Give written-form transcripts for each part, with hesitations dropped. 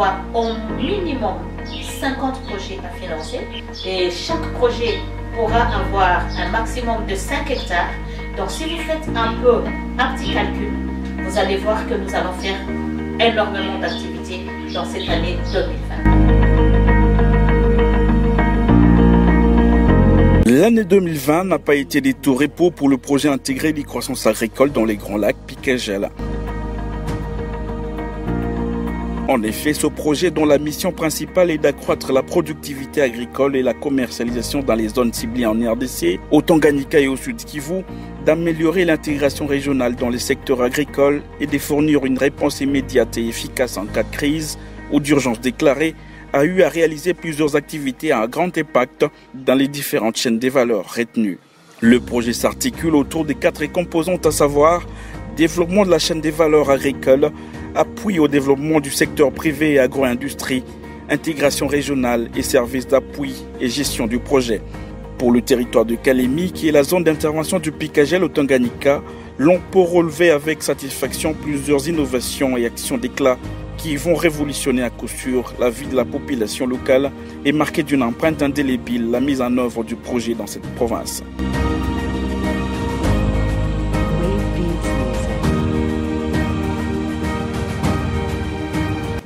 avoir au minimum 50 projets à financer et chaque projet pourra avoir un maximum de 5 hectares. Donc si vous faites un petit calcul, vous allez voir que nous allons faire énormément d'activités dans cette année 2020. L'année 2020 n'a pas été du tout repos pour le projet intégré de croissance agricole dans les Grands Lacs Picagel. En effet, ce projet dont la mission principale est d'accroître la productivité agricole et la commercialisation dans les zones ciblées en RDC, au Tanganyika et au Sud Kivu, d'améliorer l'intégration régionale dans les secteurs agricoles et de fournir une réponse immédiate et efficace en cas de crise ou d'urgence déclarée, a eu à réaliser plusieurs activités à un grand impact dans les différentes chaînes des valeurs retenues. Le projet s'articule autour des 4 composantes, à savoir développement de la chaîne des valeurs agricoles, appui au développement du secteur privé et agro-industrie, intégration régionale et services d'appui et gestion du projet. Pour le territoire de Kalemi, qui est la zone d'intervention du Picagel au Tanganyika, l'on peut relever avec satisfaction plusieurs innovations et actions d'éclat qui vont révolutionner à coup sûr la vie de la population locale et marquer d'une empreinte indélébile la mise en œuvre du projet dans cette province.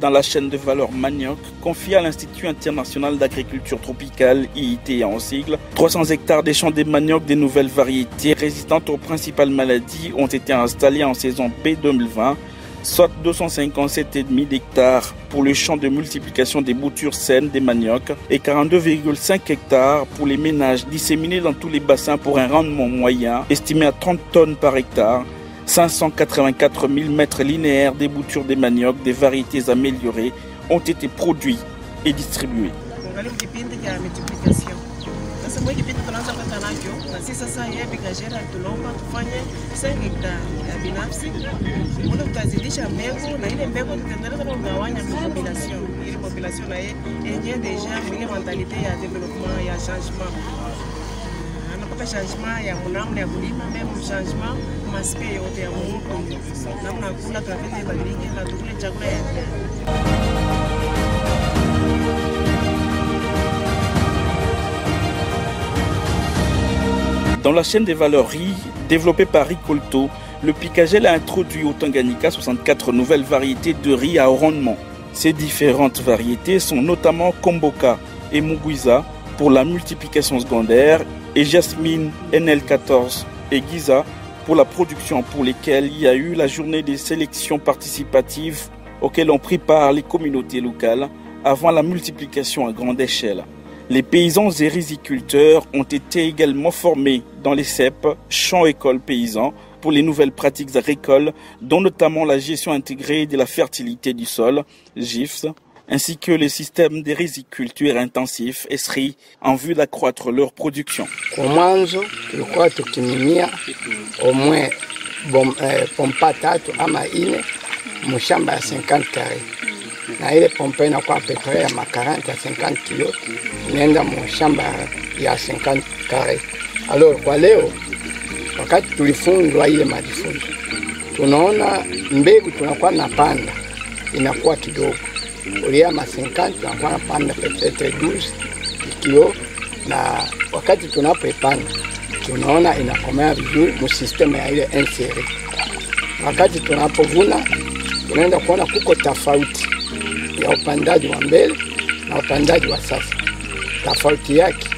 Dans la chaîne de valeur manioc, confiée à l'Institut international d'agriculture tropicale, IIT en sigle, 300 hectares des champs de manioc des nouvelles variétés résistantes aux principales maladies ont été installés en saison B 2020, soit 257,5 d'hectares pour le champ de multiplication des boutures saines des maniocs et 42,5 hectares pour les ménages disséminés dans tous les bassins pour un rendement moyen estimé à 30 tonnes par hectare. 584 000 mètres linéaires des boutures des manioc des variétés améliorées ont été produits et distribués. Changement ya munamna ya kulima memo changement maspe yote ya Mungu namna kula travete badilike na tukule chakula ya Dans la chaîne des valeurs riz, développée par Ricolto, le Picagel a introduit au Tanganyika 64 nouvelles variétés de riz à haut rendement. Ces différentes variétés sont notamment Komboka et Muguiza pour la multiplication secondaire et Jasmine, NL14 et Giza pour la production, pour lesquelles il y a eu la journée des sélections participatives auxquelles ont pris part les communautés locales avant la multiplication à grande échelle. Les paysans et riziculteurs ont été également formés dans les CEP, champs écoles paysans, pour les nouvelles pratiques agricoles, dont notamment la gestion intégrée de la fertilité du sol, GIFS, ainsi que les systèmes de riziculture intensifs, ESRI, en vue d'accroître leur production. Kwa mwanzo tulikuwa tukimimia omwe pompa 3 ama 4 mshamba ya 50 kare. Na ile pompa inakuwa à peu près ya 40 à 50 kilo inaenda mshamba ya 50 kare. Alors kwa leo wakati tulifunzwa ile majifunzo tunaona mbegu tunakuwa napanda inakuwa kidogo. Ulia ma 50 tunakuwa napanda peut-être 12 kilo na wakati tunapoipanda tunaona inakomea vizuri mu system ya ile inseri. Wakati tunapovuna tunaenda kuona kuko tofauti ya upandaji wa mbele na upandaji wa sasa. Tofauti yake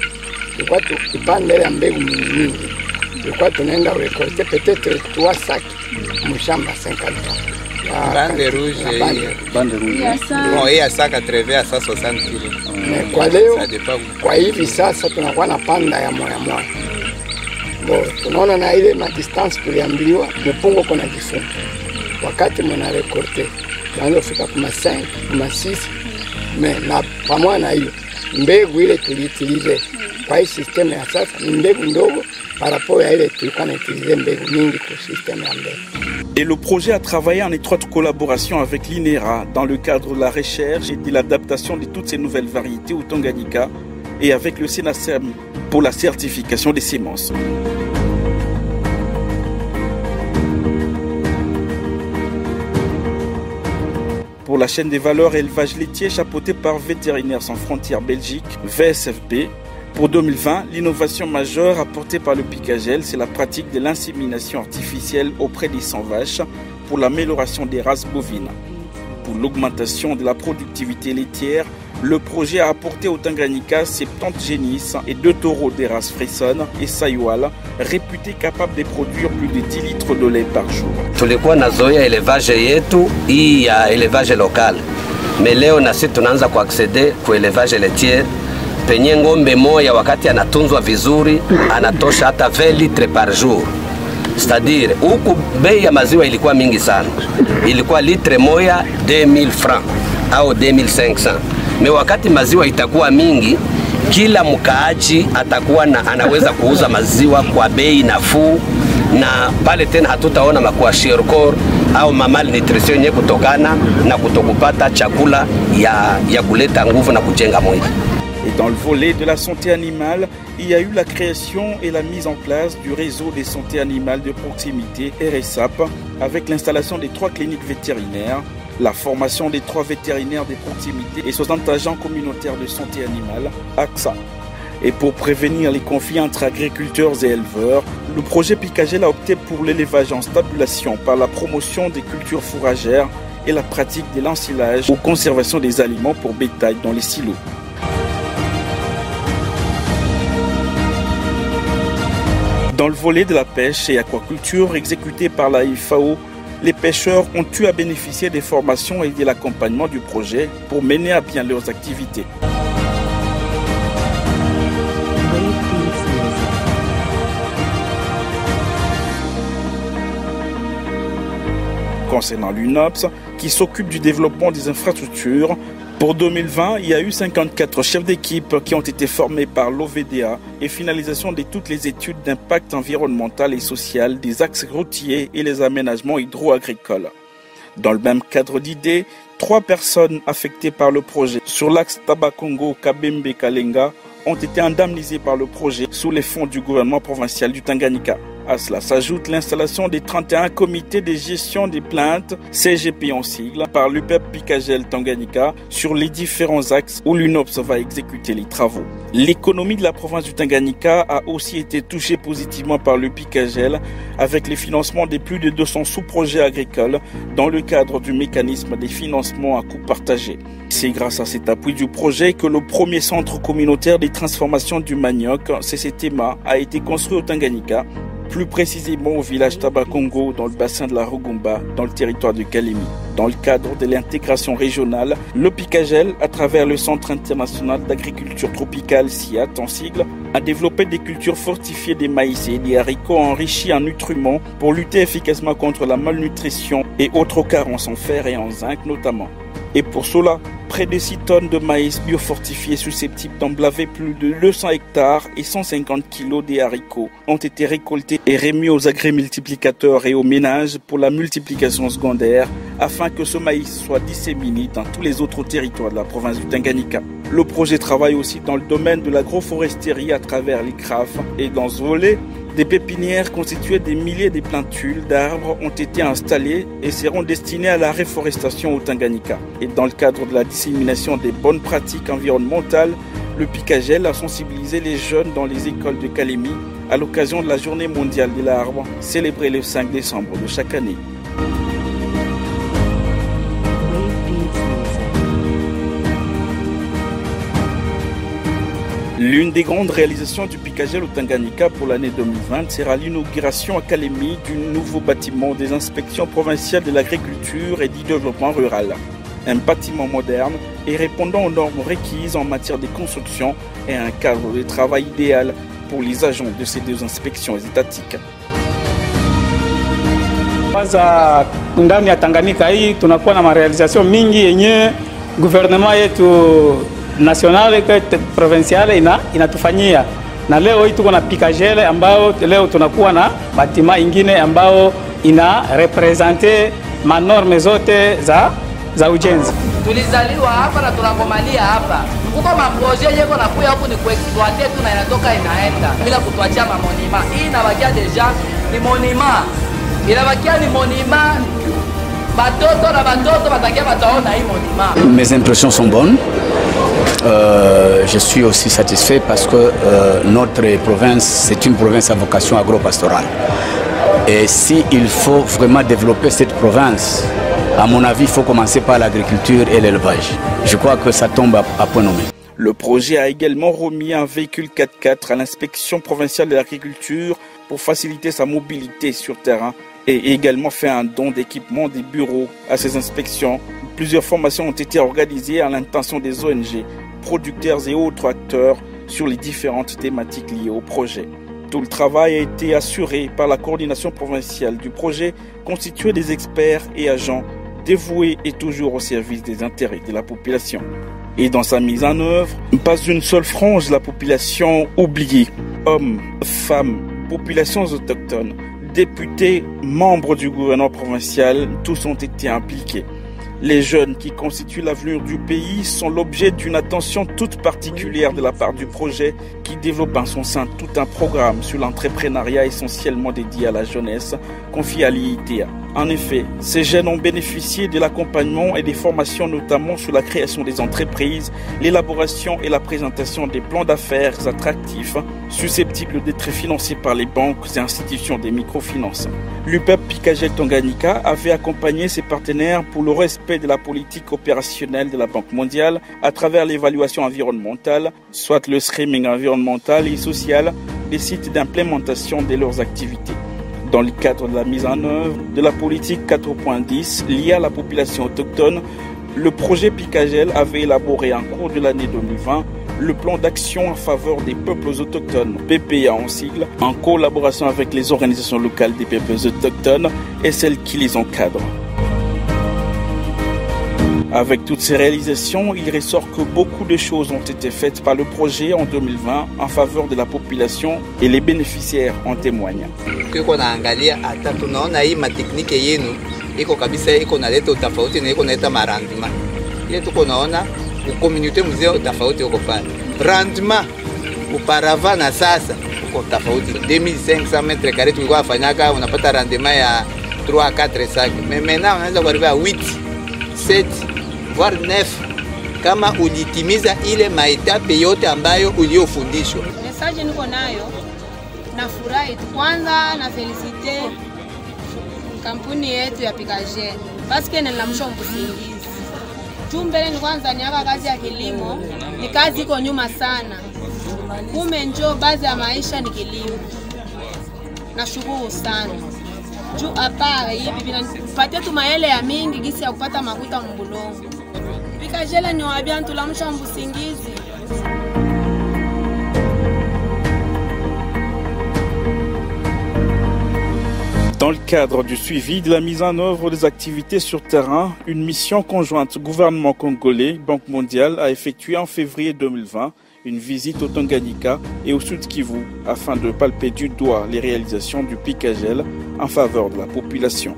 tulikuwa tukipanda ile mbegu nyingi, tulikuwa tunaenda recolter peut-être 3 sacs mshamba 50. Bande rouge. Bon, et à ça 80 à ça 60 kg. Kwa leo kwa hivi sasa tunakuwa na panda ya moya moya. Bon, tunaona na ile ma distance tuliambiwa mpungo kuna kifungo. Wakati mna recorter tunaanza kufika kuma 5, kuma 6. Na pamoja na hiyo mbegu ile tuliitilize kwa hii system ya sasa ni mbegu ndogo par rapport à ile tulikuwa na utiliser mbegu nyingi kwa system ya mbegu. Et le projet a travaillé en étroite collaboration avec l'INERA dans le cadre de la recherche et de l'adaptation de toutes ces nouvelles variétés au Tanganyika et avec le SENASEM pour la certification des semences. Pour la chaîne des valeurs élevage laitier chapeautée par Vétérinaires sans frontières Belgique, VSFB, pour 2020, l'innovation majeure apportée par le Picagel, c'est la pratique de l'insémination artificielle auprès des 100 vaches pour l'amélioration des races bovines. Pour l'augmentation de la productivité laitière, le projet a apporté au Tanganyika 70 génisses et 2 taureaux des races Frison et Sayoual, réputés capables de produire plus de 10 litres de lait par jour. Tulikuwa nazoea elevage yetu hii ya elevage local, mais leo nasi tunaanza kuaccede ku elevage laitier penye ngombe moja wakati anatunzwa vizuri anatosha hata 20 litres par jour. C'est-à-dire huku bei ya maziwa ilikuwa mingi sana, ilikuwa litre moja 2000 francs au 2500. Me wakati maziwa itakuwa mingi, kila mkaaji atakuwa anaweza kuuza maziwa kwa bei nafuu, na pale tena hatutaona makwashirkor au mamali nutrition yenye kutokana na kutokupata chakula ya kuleta nguvu na kujenga mwili. Et dans le volet de la santé animale, il y a eu la création et la mise en place du réseau des santé animales de proximité RSAP avec l'installation des 3 cliniques vétérinaires, la formation des 3 vétérinaires de proximité et 60 agents communautaires de santé animale, AXA. Et pour prévenir les conflits entre agriculteurs et éleveurs, le projet Picagel a opté pour l'élevage en stabulation par la promotion des cultures fourragères et la pratique de l'ensilage ou conservation des aliments pour bétail dans les silos. Dans le volet de la pêche et aquaculture exécuté par la FAO, les pêcheurs ont eu à bénéficier des formations et de l'accompagnement du projet pour mener à bien leurs activités. Concernant l'UNOPS, qui s'occupe du développement des infrastructures, pour 2020, il y a eu 54 chefs d'équipe qui ont été formés par l'OVDA et finalisation de toutes les études d'impact environnemental et social des axes routiers et les aménagements hydro-agricoles. Dans le même cadre d'idées, 3 personnes affectées par le projet sur l'axe Tabakongo-Kabembe-Kalenga ont été indemnisées par le projet sous les fonds du gouvernement provincial du Tanganyika. À cela s'ajoute l'installation des 31 comités de gestion des plaintes, CGP en sigle, par l'UPEP Picagel Tanganyika sur les différents axes où l'UNOPS va exécuter les travaux. L'économie de la province du Tanganyika a aussi été touchée positivement par le Picagel avec les financements de plus de 200 sous-projets agricoles dans le cadre du mécanisme des financements à coût partagé. C'est grâce à cet appui du projet que le premier centre communautaire des transformations du manioc, CCTMA, a été construit au Tanganyika, plus précisément au village Tabakongo dans le bassin de la Rugomba, dans le territoire de Kalemi. Dans le cadre de l'intégration régionale, le Picagel, à travers le Centre international d'agriculture tropicale SIAT en sigle, a développé des cultures fortifiées des maïs et des haricots enrichis en nutriments pour lutter efficacement contre la malnutrition et autres carences en fer et en zinc notamment. Et pour cela, près de 6 tonnes de maïs biofortifié susceptibles d'emblaver plus de 200 hectares et 150 kilos de haricots ont été récoltés et remis aux agrimultiplicateurs et aux ménages pour la multiplication secondaire afin que ce maïs soit disséminé dans tous les autres territoires de la province du Tanganyika. Le projet travaille aussi dans le domaine de l'agroforesterie à travers les CRAF et dans ce volet, des pépinières constituées des milliers de plantules d'arbres ont été installées et seront destinées à la reforestation au Tanganyika. Et dans le cadre de la dissémination des bonnes pratiques environnementales, le Picagel a sensibilisé les jeunes dans les écoles de Kalemi à l'occasion de la Journée mondiale de l'arbre, célébrée le 5 décembre de chaque année. L'une des grandes réalisations du Picagel au Tanganyika pour l'année 2020 sera l'inauguration à Kalemi du nouveau bâtiment des inspections provinciales de l'agriculture et du développement rural. Un bâtiment moderne et répondant aux normes requises en matière de construction et un cadre de travail idéal pour les agents de ces 2 inspections étatiques. Kwanza ndani ya Tanganyika hii tunakuwa na marealization mingi yenye gouvernement yetu national provincial inatufanyia, na leo hii tuko na Picagel ambao leo tunakuwa na batima ingine ambao ina represente manorme zote za ujenzi. Tulizaliwa hapa na tunakomalia hapa. Kuko maproje yeko na kuya huku ni kuexploiter tu na inatoka inaenda bila kutuachia mamonima. Hii inabakia deja ni monima. Inabakia ni monima Mes impressions sont bonnes. Je suis aussi satisfait parce que notre province, c'est une province à vocation agro-pastorale. Et s'il faut vraiment développer cette province, à mon avis, il faut commencer par l'agriculture et l'élevage. Je crois que ça tombe à point nommé. Le projet a également remis un véhicule 4x4 à l'inspection provinciale de l'agriculture pour faciliter sa mobilité sur terrain et également fait un don d'équipement des bureaux à ces inspections. Plusieurs formations ont été organisées à l'intention des ONG, producteurs et autres acteurs sur les différentes thématiques liées au projet. Tout le travail a été assuré par la coordination provinciale du projet, constituée des experts et agents dévoués et toujours au service des intérêts de la population. Et dans sa mise en œuvre, pas une seule frange de la population oubliée. Hommes, femmes, populations autochtones, députés, membres du gouvernement provincial, tous ont été impliqués. Les jeunes qui constituent l'avenir du pays sont l'objet d'une attention toute particulière de la part du projet qui développe en son sein tout un programme sur l'entrepreneuriat essentiellement dédié à la jeunesse confié à l'IITA. En effet, ces jeunes ont bénéficié de l'accompagnement et des formations notamment sur la création des entreprises, l'élaboration et la présentation des plans d'affaires attractifs susceptibles d'être financés par les banques et institutions des microfinances. L'UPEP Pikagel Tanganyika avait accompagné ses partenaires pour le respect de la politique opérationnelle de la Banque mondiale à travers l'évaluation environnementale, soit le screening environnemental et social des sites d'implémentation de leurs activités. Dans le cadre de la mise en œuvre de la politique 4.10 liée à la population autochtone, le projet Pikagel avait élaboré en cours de l'année 2020 le plan d'action en faveur des peuples autochtones, PPA en sigle, en collaboration avec les organisations locales des peuples autochtones et celles qui les encadrent. Avec toutes ces réalisations, il ressort que beaucoup de choses ont été faites par le projet en 2020 en faveur de la population et les bénéficiaires en témoignent. Communauté museo tofauti huko pale. Rendement uparava na sasa uko tofauti. 2500 metre carré tulikuwa afanyaka unapata rendement ya 3 4 sac. Mais maintenant unaweza kuaribia 8 7 voire 9 kama ulitimiza ile maetape yote ambayo uliofundishwa. Message niko nayo na furahi kwanza na felicite kampuni yetu ya Pikagel parce que nilamsha mbusingizi. Mbele ni kwanza niaka kazi ya kilimo, ni kazi iko nyuma sana. Kume njoo baadhi ya maisha ni kilimo. Nashukuru sana. Juu hapa hivi binanipatia tu maele ya mingi gisi ya kupata makuta mbulongo. Pikagel ni wabia ntulamsha mbusingizi. Dans le cadre du suivi de la mise en œuvre des activités sur terrain, une mission conjointe gouvernement congolais, Banque mondiale a effectué en février 2020 une visite au Tanganyika et au Sud Kivu afin de palper du doigt les réalisations du Pikagel en faveur de la population.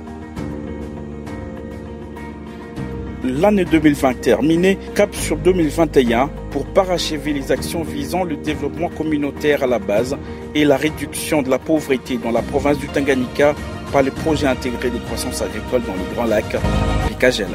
L'année 2020 terminée, cap sur 2021 pour parachever les actions visant le développement communautaire à la base et la réduction de la pauvreté dans la province du Tanganyika par le projet intégré de croissance agricole dans les Grands Lacs, Pikagel.